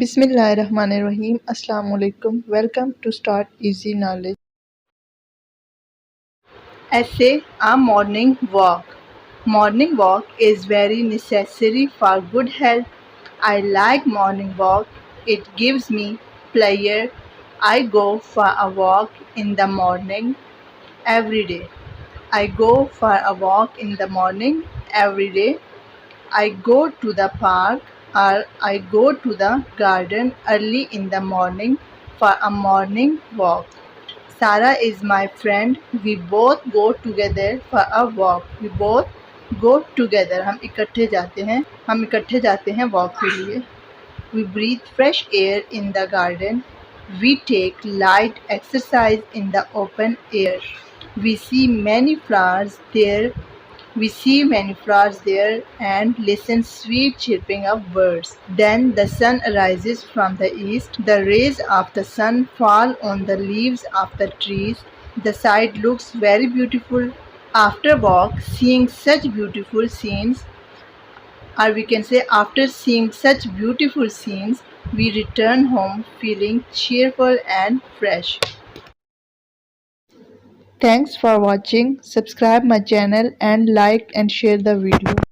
Bismillahirrahmanirrahim. Assalamu alaikum. Welcome to Start Easy Knowledge. Essay: A morning walk. Morning walk is very necessary for good health. I like morning walk. It gives me pleasure. I go for a walk in the morning every day. I go for a walk in the morning every day. I go to the park or I go to the garden early in the morning for a morning walk. Sarah is my friend. We both go together for a walk. We both go together. हम इकट्ठे जाते हैं walk के लिए. We breathe fresh air in the garden. We take light exercise in the open air. We see many flowers there. We see many flowers there and listen sweet chirping of birds. Then the sun arises from the east. The rays of the sun fall on the leaves of the trees. The sight looks very beautiful. After walk, seeing such beautiful scenes, or we can say after seeing such beautiful scenes, we return home feeling cheerful and fresh. Thanks for watching. Subscribe my channel and like and share the video.